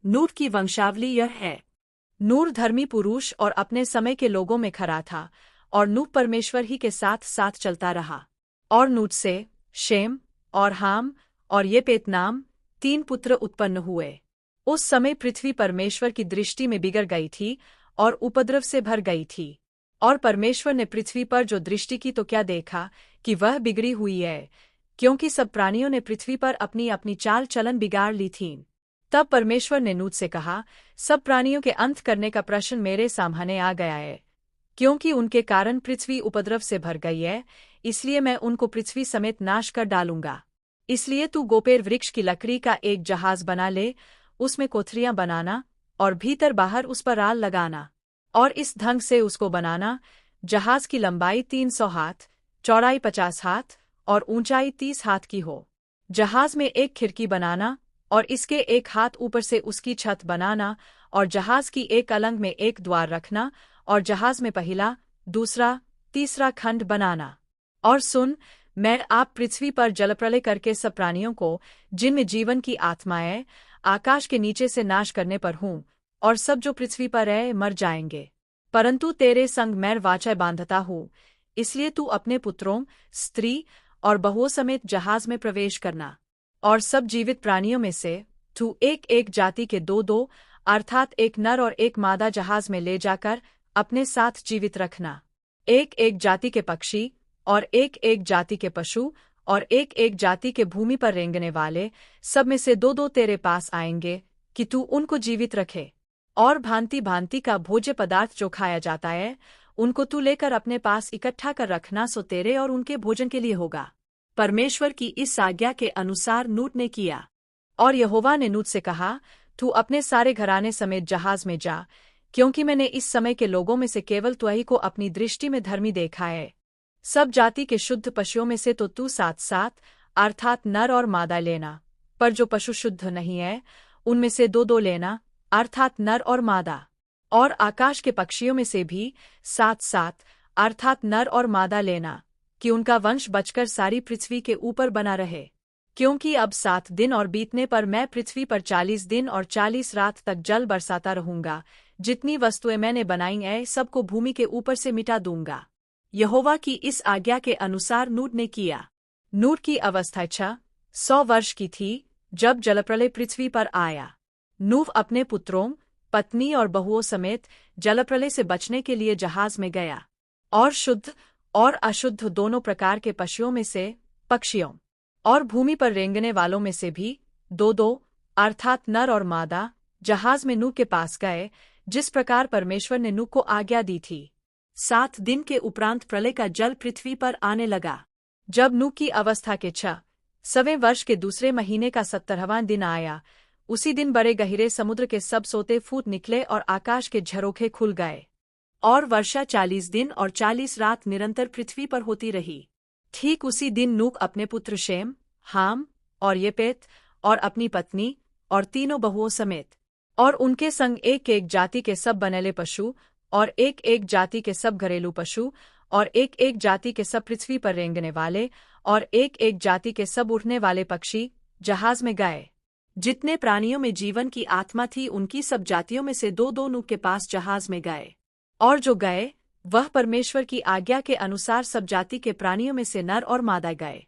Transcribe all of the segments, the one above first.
नूह की वंशावली यह है। नूह धर्मी पुरुष और अपने समय के लोगों में खरा था, और नूह परमेश्वर ही के साथ साथ चलता रहा। और नूह से शेम और हाम और येपेत नाम 3 पुत्र उत्पन्न हुए। उस समय पृथ्वी परमेश्वर की दृष्टि में बिगड़ गई थी और उपद्रव से भर गई थी। और परमेश्वर ने पृथ्वी पर जो दृष्टि की तो क्या देखा कि वह बिगड़ी हुई है, क्योंकि सब प्राणियों ने पृथ्वी पर अपनी अपनी चाल चलन बिगाड़ ली थी। तब परमेश्वर ने नूह से कहा, सब प्राणियों के अंत करने का प्रश्न मेरे सामने आ गया है, क्योंकि उनके कारण पृथ्वी उपद्रव से भर गई है, इसलिए मैं उनको पृथ्वी समेत नाश कर डालूंगा। इसलिए तू गोपेर वृक्ष की लकड़ी का एक जहाज बना ले, उसमें कोठरियां बनाना और भीतर बाहर उस पर राल लगाना, और इस ढंग से उसको बनाना, जहाज की लंबाई 300 हाथ, चौड़ाई 50 हाथ और ऊंचाई 30 हाथ की हो। जहाज में एक खिड़की बनाना और इसके एक हाथ ऊपर से उसकी छत बनाना, और जहाज की एक अलंग में एक द्वार रखना, और जहाज में पहला, दूसरा, तीसरा खंड बनाना। और सुन, मैं आप पृथ्वी पर जलप्रलय करके सब प्राणियों को, जिनमें जीवन की आत्माएं, आकाश के नीचे से नाश करने पर हूँ, और सब जो पृथ्वी पर है मर जाएंगे। परंतु तेरे संग मैं वाचा बांधता हूँ, इसलिए तू अपने पुत्रों, स्त्री और बहुओं समेत जहाज में प्रवेश करना। और सब जीवित प्राणियों में से तू एक एक जाति के 2-2 अर्थात एक नर और एक मादा जहाज में ले जाकर अपने साथ जीवित रखना। एक एक जाति के पक्षी और एक एक जाति के पशु और एक एक जाति के भूमि पर रेंगने वाले, सब में से 2-2 तेरे पास आएंगे, कि तू उनको जीवित रखे। और भांति भांति का भोज्य पदार्थ जो खाया जाता है, उनको तू लेकर अपने पास इकट्ठा कर रखना, सो तेरे और उनके भोजन के लिए होगा। परमेश्वर की इस आज्ञा के अनुसार नूह ने किया। और यहोवा ने नूह से कहा, तू अपने सारे घराने समेत जहाज में जा, क्योंकि मैंने इस समय के लोगों में से केवल तुही को अपनी दृष्टि में धर्मी देखा है। सब जाति के शुद्ध पशुओं में से तो तू 7-7 अर्थात नर और मादा लेना, पर जो पशु शुद्ध नहीं है, उनमें से 2-2 लेना, अर्थात नर और मादा। और आकाश के पक्षियों में से भी 7-7 अर्थात नर और मादा लेना, कि उनका वंश बचकर सारी पृथ्वी के ऊपर बना रहे। क्योंकि अब 7 दिन और बीतने पर मैं पृथ्वी पर 40 दिन और 40 रात तक जल बरसाता रहूंगा, जितनी वस्तुएं मैंने बनाई हैं सबको भूमि के ऊपर से मिटा दूंगा। यहोवा की इस आज्ञा के अनुसार नूह ने किया। नूह की अवस्था 100 वर्ष की थी जब जलप्रलय पृथ्वी पर आया। नूह अपने पुत्रों, पत्नी और बहुओं समेत जलप्रलय से बचने के लिए जहाज में गया। और शुद्ध और अशुद्ध दोनों प्रकार के पशुओं में से, पक्षियों और भूमि पर रेंगने वालों में से भी 2-2 अर्थात नर और मादा जहाज में नूह के पास गए, जिस प्रकार परमेश्वर ने नूह को आज्ञा दी थी। 7 दिन के उपरांत प्रलय का जल पृथ्वी पर आने लगा। जब नूह की अवस्था के 6वें वर्ष के दूसरे महीने का 17वां दिन आया, उसी दिन बड़े गहरे समुद्र के सब सोते फूट निकले और आकाश के झरोखे खुल गए। और वर्षा 40 दिन और 40 रात निरंतर पृथ्वी पर होती रही। ठीक उसी दिन नूह अपने पुत्र शेम, हाम और येपेत और अपनी पत्नी और 3 बहुओं समेत, और उनके संग एक एक जाति के सब बनेले पशु और एक एक जाति के सब घरेलू पशु और एक एक जाति के सब पृथ्वी पर रेंगने वाले और एक एक जाति के सब उड़ने वाले पक्षी जहाज में गए। जितने प्राणियों में जीवन की आत्मा थी, उनकी सब जातियों में से 2-2 नूह के पास जहाज में गए। और जो गए, वह परमेश्वर की आज्ञा के अनुसार सब जाति के प्राणियों में से नर और मादा गए।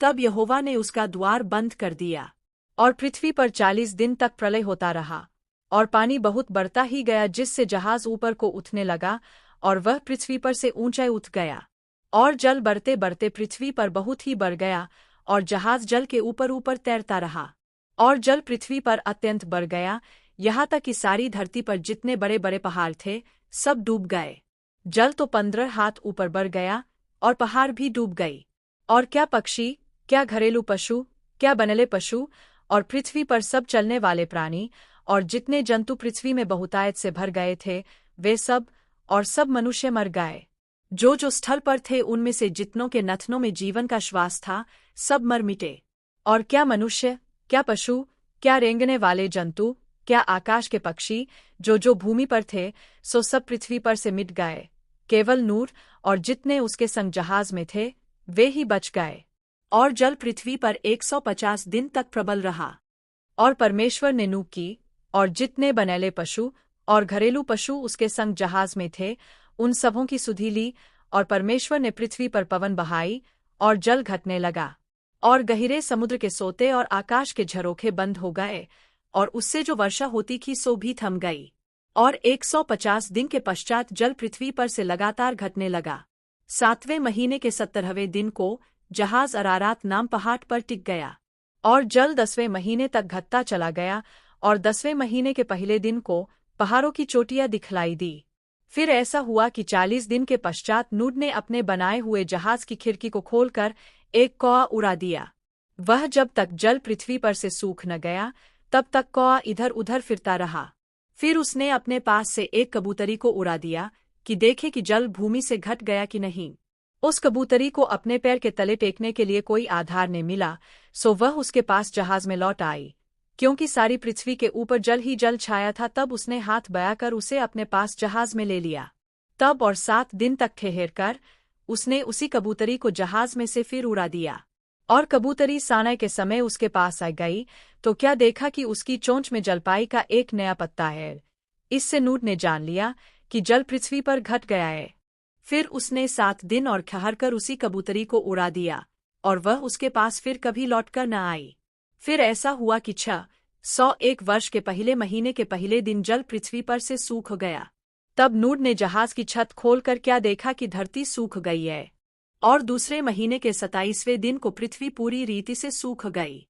तब यहोवा ने उसका द्वार बंद कर दिया, और पृथ्वी पर 40 दिन तक प्रलय होता रहा, और पानी बहुत बढ़ता ही गया, जिससे जहाज ऊपर को उठने लगा, और वह पृथ्वी पर से ऊंचाई उठ गया। और जल बढ़ते बढ़ते पृथ्वी पर बहुत ही बढ़ गया, और जहाज जल के ऊपर ऊपर तैरता रहा। और जल पृथ्वी पर अत्यंत बढ़ गया, यहाँ तक कि सारी धरती पर जितने बड़े बड़े पहाड़ थे, सब डूब गए। जल तो 15 हाथ ऊपर बढ़ गया, और पहाड़ भी डूब गई। और क्या पक्षी, क्या घरेलू पशु, क्या बनले पशु, और पृथ्वी पर सब चलने वाले प्राणी, और जितने जंतु पृथ्वी में बहुतायत से भर गए थे, वे सब और सब मनुष्य मर गए। जो स्थल पर थे, उनमें से जितनों के नथनों में जीवन का श्वास था, सब मर मिटे। और क्या मनुष्य, क्या पशु, क्या रेंगने वाले जंतु, क्या आकाश के पक्षी, जो भूमि पर थे, सो सब पृथ्वी पर से मिट गए। केवल नूह और जितने उसके संग जहाज में थे, वे ही बच गए। और जल पृथ्वी पर 150 दिन तक प्रबल रहा। और परमेश्वर ने नूह की और जितने बनेले पशु और घरेलू पशु उसके संग जहाज में थे, उन सबों की सुधि ली, और परमेश्वर ने पृथ्वी पर पवन बहाई, और जल घटने लगा, और गहरे समुद्र के सोते और आकाश के झरोखे बंद हो गए, और उससे जो वर्षा होती थी सो भी थम गई। और 150 दिन के पश्चात जल पृथ्वी पर से लगातार घटने लगा। 7वें महीने के 17वें दिन को जहाज अरारात नाम पहाड़ पर टिक गया, और जल 10वें महीने तक घटता चला गया, और 10वें महीने के पहले दिन को पहाड़ों की चोटियां दिखलाई दी। फिर ऐसा हुआ कि 40 दिन के पश्चात नूह ने अपने बनाए हुए जहाज की खिड़की को खोलकर एक कौआ उड़ा दिया। वह जब तक जल पृथ्वी पर से सूख न गया, तब तक कौआ इधर उधर फिरता रहा। फिर उसने अपने पास से एक कबूतरी को उड़ा दिया कि देखे कि जल भूमि से घट गया कि नहीं। उस कबूतरी को अपने पैर के तले टेकने के लिए कोई आधार नहीं मिला, सो वह उसके पास जहाज में लौट आई। क्योंकि सारी पृथ्वी के ऊपर जल ही जल छाया था, तब उसने हाथ बयाकर उसे अपने पास जहाज में ले लिया। तब और 7 दिन तक ठहर कर उसने उसी कबूतरी को जहाज में से फिर उड़ा दिया। और कबूतरी साने के समय उसके पास आ गई, तो क्या देखा कि उसकी चोंच में जलपाई का एक नया पत्ता है। इससे नूह ने जान लिया कि जल पृथ्वी पर घट गया है। फिर उसने 7 दिन और ठहरकर उसी कबूतरी को उड़ा दिया, और वह उसके पास फिर कभी लौटकर न आई। फिर ऐसा हुआ कि 601 वर्ष के पहले महीने के पहले दिन जल पृथ्वी पर से सूख गया। तब नूह ने जहाज की छत खोलकर क्या देखा कि धरती सूख गई है, और दूसरे महीने के 27वें दिन को पृथ्वी पूरी रीति से सूख गई।